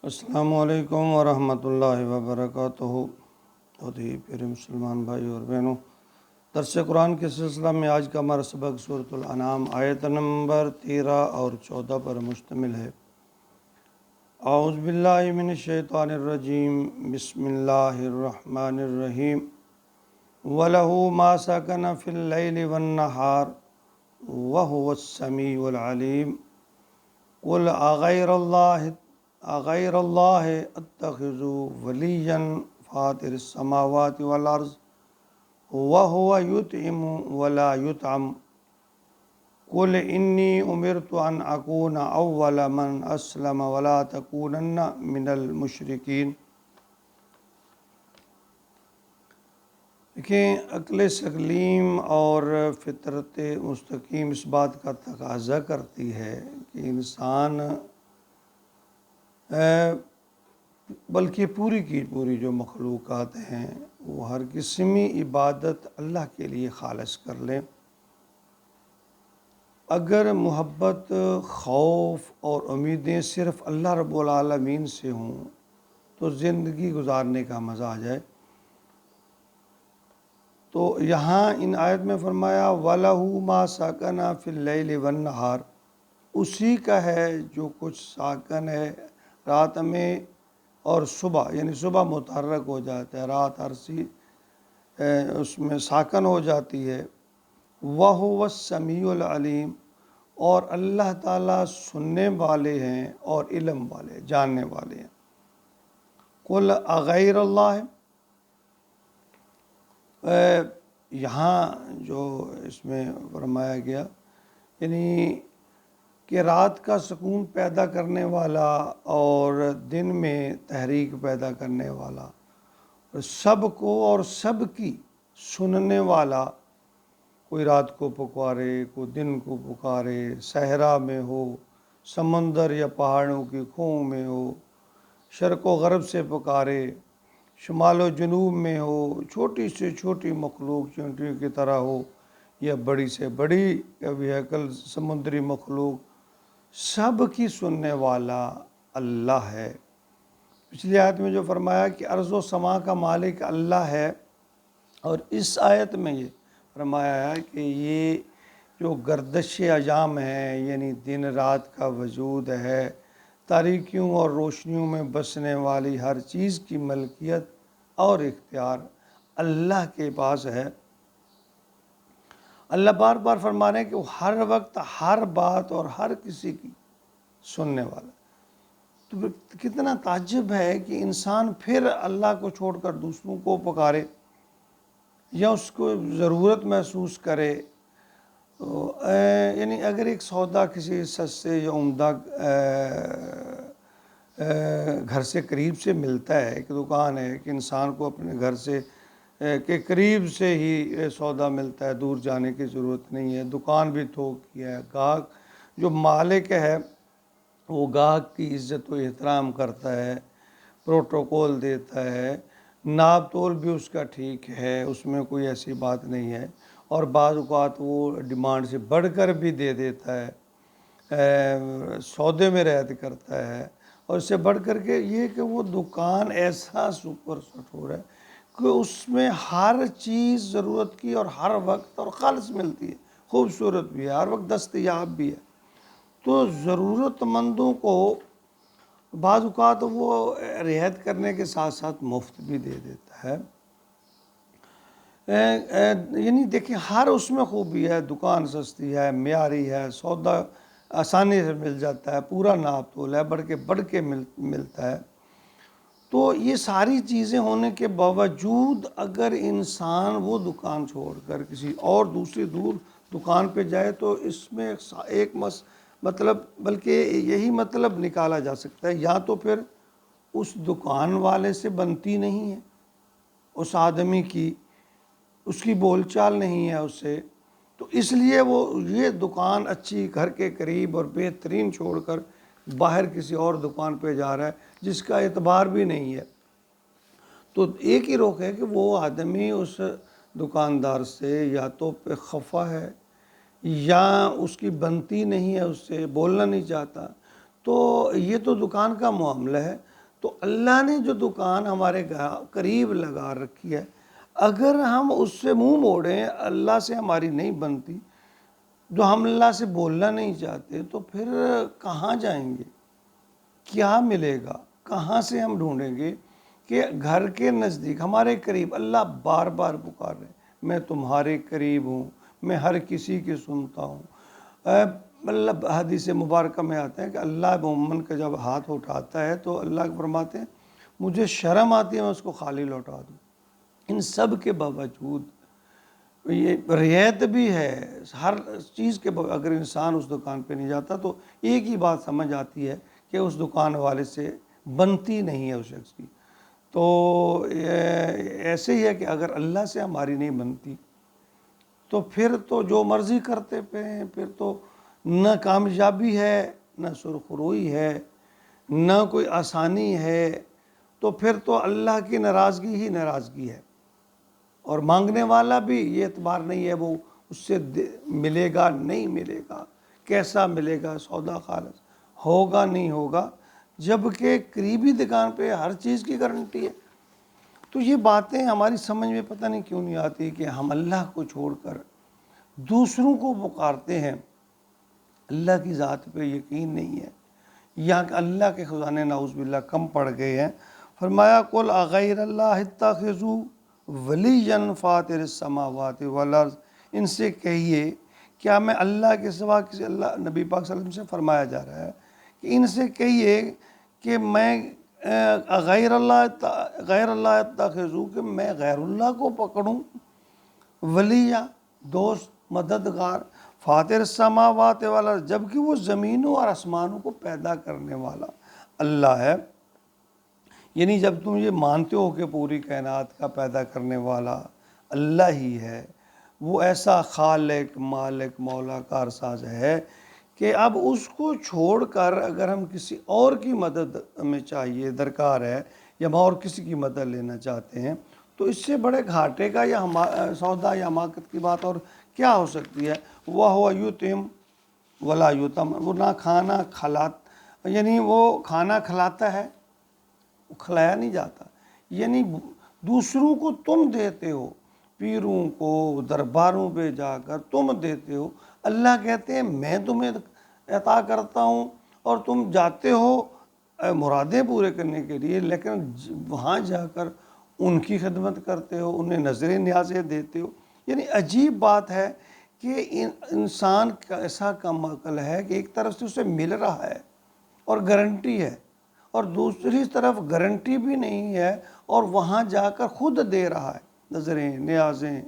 السلام علیکم ورحمۃ اللہ وبرکاتہ۔ بہت ہی پیارے مسلمان بھائی اور بہنوں، درس قرآن کے سلسلہ میں آج کا ہمارا سبق سورۃ الانعام آیت نمبر 13 اور 14 پر مشتمل ہے۔ اعوذ باللہ من الشیطان الرجیم، بسم اللہ الرحمن الرحیم۔ وَلَهُ مَا سَكَنَ فِي اللَّيْلِ وَالنَّهَارِ وَهُوَ السَّمِيعُ الْعَلِيمُ۔ قُلْ أَغَيْرَ اللَّهِ أَتَّخِذُ وَلِيًّا فَاطِرَ السَّمَاوَاتِ وَالْأَرْضِ وَهُوَ يُطْعِمُ وَلَا يُطْعَمُ قُلْ إِنِّي أُمِرْتُ أَنْ أَكُونَ أَوَّلَ مَنْ أَسْلَمَ وَلَا تَكُونَنَّ مِنَ الْمُشْرِكِينَ۔ دیکھیں، عقل سلیم اور فطرت مستقیم اس بات کا تقاضا کرتی ہے کہ انسان بلکہ پوری کی پوری جو مخلوقات ہیں وہ ہر قسمی عبادت اللہ کے لیے خالص کر لیں۔ اگر محبت، خوف اور امیدیں صرف اللہ رب العالمین سے ہوں تو زندگی گزارنے کا مزہ آ جائے۔ تو یہاں ان آیت میں فرمایا وَلَهُ مَا سَكَنَ فِي اللَّيْلِ وَالنَّهَارِ، اسی کا ہے جو کچھ ساکن ہے رات میں اور صبح، یعنی صبح متحرک ہو جاتا ہے، رات عرصی اس میں ساکن ہو جاتی ہے۔ وَهُوَ السَّمِيعُ الْعَلِيمُ، اور اللہ تعالیٰ سننے والے ہیں اور علم والے، جاننے والے ہیں۔ قُلْ أَغَيْرَ اللَّهِ، یہاں جو اس میں فرمایا گیا یعنی کہ رات کا سکون پیدا کرنے والا اور دن میں تحریک پیدا کرنے والا، سب کو اور سب کی سننے والا، کوئی رات کو پکارے، کوئی دن کو پکارے، صحرا میں ہو، سمندر یا پہاڑوں کی کھوہ میں ہو، شرق و غرب سے پکارے، شمال و جنوب میں ہو، چھوٹی سے چھوٹی مخلوق چونٹیوں کی طرح ہو یا بڑی سے بڑی وہیکل سمندری مخلوق، سب کی سننے والا اللہ ہے۔ پچھلی آیت میں جو فرمایا کہ ارض و سما کا مالک اللہ ہے، اور اس آیت میں یہ فرمایا ہے کہ یہ جو گردش ایام ہے، یعنی دن رات کا وجود ہے، تاریکیوں اور روشنیوں میں بسنے والی ہر چیز کی ملکیت اور اختیار اللہ کے پاس ہے۔ اللہ بار بار فرما رہے ہیں کہ وہ ہر وقت ہر بات اور ہر کسی کی سننے والا۔ تو کتنا تعجب ہے کہ انسان پھر اللہ کو چھوڑ کر دوسروں کو پکارے یا اس کو ضرورت محسوس کرے۔ تو یعنی اگر ایک سودا کسی سستے یا عمدہ گھر سے قریب سے ملتا ہے، ایک دکان ہے کہ انسان کو اپنے گھر سے کے قریب سے ہی سودا ملتا ہے، دور جانے کی ضرورت نہیں ہے، دکان بھی تھوک کی ہے، گاہک جو مالک ہے وہ گاہک کی عزت و احترام کرتا ہے، پروٹوکول دیتا ہے، ناپ تول بھی اس کا ٹھیک ہے، اس میں کوئی ایسی بات نہیں ہے، اور بعض اوقات وہ ڈیمانڈ سے بڑھ کر بھی دے دیتا ہے، سودے میں رعایت کرتا ہے، اور اس سے بڑھ کر کے یہ کہ وہ دکان ایسا سپر سٹور ہے کہ اس میں ہر چیز ضرورت کی اور ہر وقت اور خالص ملتی ہے، خوبصورت بھی ہے، ہر وقت دستیاب بھی ہے۔ تو ضرورت مندوں کو بعض اوقات وہ رعایت کرنے کے ساتھ ساتھ مفت بھی دے دیتا ہے۔ یعنی دیکھیں ہر اس میں خوبی ہے، دکان سستی ہے، معیاری ہے، سودا آسانی سے مل جاتا ہے، پورا ناپ تول ہے، بڑھ کے ملتا ہے۔ تو یہ ساری چیزیں ہونے کے باوجود اگر انسان وہ دکان چھوڑ کر کسی اور دوسری دور دکان پہ جائے تو اس میں ایک مطلب بلکہ یہی مطلب نکالا جا سکتا ہے، یا تو پھر اس دکان والے سے بنتی نہیں ہے، اس آدمی کی اس کی بول چال نہیں ہے اس سے، تو اس لیے وہ یہ دکان اچھی گھر کے قریب اور بہترین چھوڑ کر باہر کسی اور دکان پہ جا رہا ہے جس کا اعتبار بھی نہیں ہے۔ تو ایک ہی روک ہے کہ وہ آدمی اس دکاندار سے یا تو پہ خفا ہے یا اس کی بنتی نہیں ہے، اس سے بولنا نہیں چاہتا۔ تو یہ تو دکان کا معاملہ ہے، تو اللہ نے جو دکان ہمارے قریب لگا رکھی ہے، اگر ہم اس سے منہ موڑیں، اللہ سے ہماری نہیں بنتی، جو ہم اللہ سے بولنا نہیں چاہتے، تو پھر کہاں جائیں گے؟ کیا ملے گا؟ کہاں سے ہم ڈھونڈیں گے کہ گھر کے نزدیک ہمارے قریب اللہ بار بار پکار رہے ہیں، میں تمہارے قریب ہوں، میں ہر کسی کی سنتا ہوں۔ مطلب حدیث مبارکہ میں آتا ہے کہ اللہ مومن کا جب ہاتھ اٹھاتا ہے تو اللہ فرماتے ہیں مجھے شرم آتی ہے میں اس کو خالی لوٹا دوں۔ ان سب کے باوجود یہ رعایت بھی ہے ہر چیز کے اگر انسان اس دکان پہ نہیں جاتا تو ایک ہی بات سمجھ آتی ہے کہ اس دکان والے سے بنتی نہیں ہے اس شخص کی۔ تو ایسے ہی ہے کہ اگر اللہ سے ہماری نہیں بنتی تو پھر تو جو مرضی کرتے پہ ہیں، پھر تو نہ کامیابی ہے، نہ سرخروئی ہے، نہ کوئی آسانی ہے، تو پھر تو اللہ کی ناراضگی ہی ناراضگی ہے۔ اور مانگنے والا بھی یہ اعتبار نہیں ہے وہ اس سے ملے گا نہیں ملے گا، کیسا ملے گا، سودا خالص ہوگا نہیں ہوگا، جبکہ قریبی دکان پہ ہر چیز کی گارنٹی ہے۔ تو یہ باتیں ہماری سمجھ میں پتہ نہیں کیوں نہیں آتی کہ ہم اللہ کو چھوڑ کر دوسروں کو پکارتے ہیں، اللہ کی ذات پہ یقین نہیں ہے، یہاں کہ اللہ کے خزانے نعوذ باللہ کم پڑ گئے ہیں۔ فرمایا قل اغیر اللہ اتخذوا ولیا فاطر السماوات والارض، ان سے کہیے کیا میں اللہ کے سوا کسی، اللہ نبی پاک صلی اللہ علیہ وسلم سے فرمایا جا رہا ہے کہ ان سے کہیے کہ میں غیر اللہ اتخذوا، کہ میں غیر اللہ کو پکڑوں، ولیہ دوست، مددگار، فاطر السماوات والارض، جبکہ وہ زمینوں اور آسمانوں کو پیدا کرنے والا اللہ ہے۔ یعنی جب تم یہ مانتے ہو کہ پوری کائنات کا پیدا کرنے والا اللہ ہی ہے، وہ ایسا خالق مالک مولا کارساز ہے کہ اب اس کو چھوڑ کر اگر ہم کسی اور کی مدد ہمیں چاہیے، درکار ہے، یا ہم اور کسی کی مدد لینا چاہتے ہیں، تو اس سے بڑے گھاٹے کا یا سودا یا حماقت کی بات اور کیا ہو سکتی ہے؟ وَهُوَ يُطْعِمُ وَلَا يُطْعَمُ، وہ نہ کھانا یعنی وہ کھانا کھلاتا ہے، وہ کھلایا نہیں جاتا، یعنی دوسروں کو تم دیتے ہو، پیروں کو درباروں پہ جا کر تم دیتے ہو، اللہ کہتے ہیں میں تمہیں عطا کرتا ہوں اور تم جاتے ہو مرادیں پورے کرنے کے لیے، لیکن وہاں جا کر ان کی خدمت کرتے ہو، انہیں نظر نیازیں دیتے ہو۔ یعنی عجیب بات ہے کہ انسان کا ایسا کم عقل ہے کہ ایک طرف سے اسے مل رہا ہے اور گارنٹی ہے، اور دوسری طرف گارنٹی بھی نہیں ہے اور وہاں جا کر خود دے رہا ہے نظریں نیازیں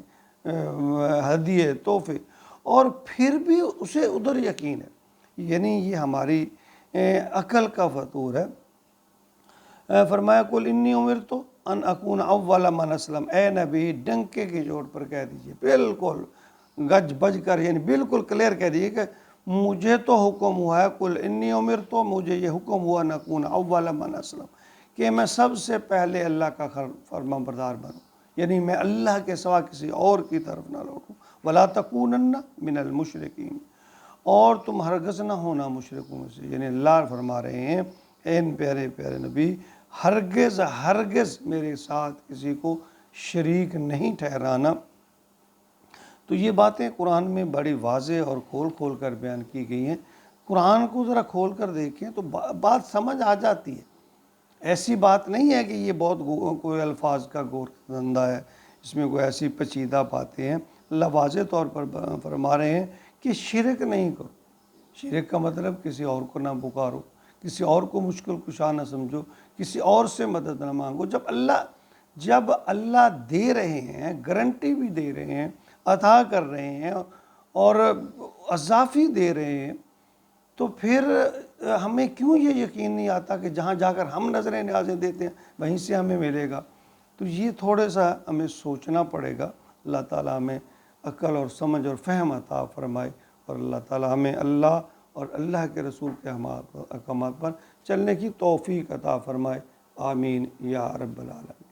ہدیے تحفے، اور پھر بھی اسے ادھر یقین ہے۔ یعنی یہ ہماری عقل کا فطور ہے۔ فرمایا قل انی امرت ان اکون اول من اسلم، اے نبی ڈنکے کی چوٹ پر کہہ دیجئے، بالکل گج بج کر، یعنی بالکل کلیئر کہہ دیجئے کہ مجھے تو حکم ہوا ہے، قل انی امرت، مجھے یہ حکم ہوا ان اکون اول من اسلم، کہ میں سب سے پہلے اللہ کا فرمان بردار بنوں، یعنی میں اللہ کے سوا کسی اور کی طرف نہ لوٹوں، ولا تکونن من المشرکین، اور تم ہرگز نہ ہونا مشرکوں میں سے۔ یعنی اللہ فرما رہے ہیں اے پیارے پیارے نبی، ہرگز ہرگز میرے ساتھ کسی کو شریک نہیں ٹھہرانا۔ تو یہ باتیں قرآن میں بڑی واضح اور کھول کھول کر بیان کی گئی ہیں۔ قرآن کو ذرا کھول کر دیکھیں تو بات سمجھ آ جاتی ہے، ایسی بات نہیں ہے کہ یہ بہت کوئی الفاظ کا گور دھندہ ہے، اس میں کوئی ایسی پیچیدہ باتیں ہیں۔ اللہ واضح طور پر فرما رہے ہیں کہ شرک نہیں کرو۔ شرک کا مطلب کسی اور کو نہ پکارو، کسی اور کو مشکل کشا نہ سمجھو، کسی اور سے مدد نہ مانگو۔ جب اللہ دے رہے ہیں، گارنٹی بھی دے رہے ہیں، عطا کر رہے ہیں اور اضافی دے رہے ہیں، تو پھر ہمیں کیوں یہ یقین نہیں آتا کہ جہاں جا کر ہم نظر نیازیں دیتے ہیں وہیں سے ہمیں ملے گا؟ تو یہ تھوڑا سا ہمیں سوچنا پڑے گا۔ اللہ تعالیٰ ہمیں عقل اور سمجھ اور فہم عطا فرمائے، اور اللہ تعالیٰ ہمیں اللہ اور اللہ کے رسول کے احکامات پر چلنے کی توفیق عطا فرمائے۔ آمین یا رب العالمین۔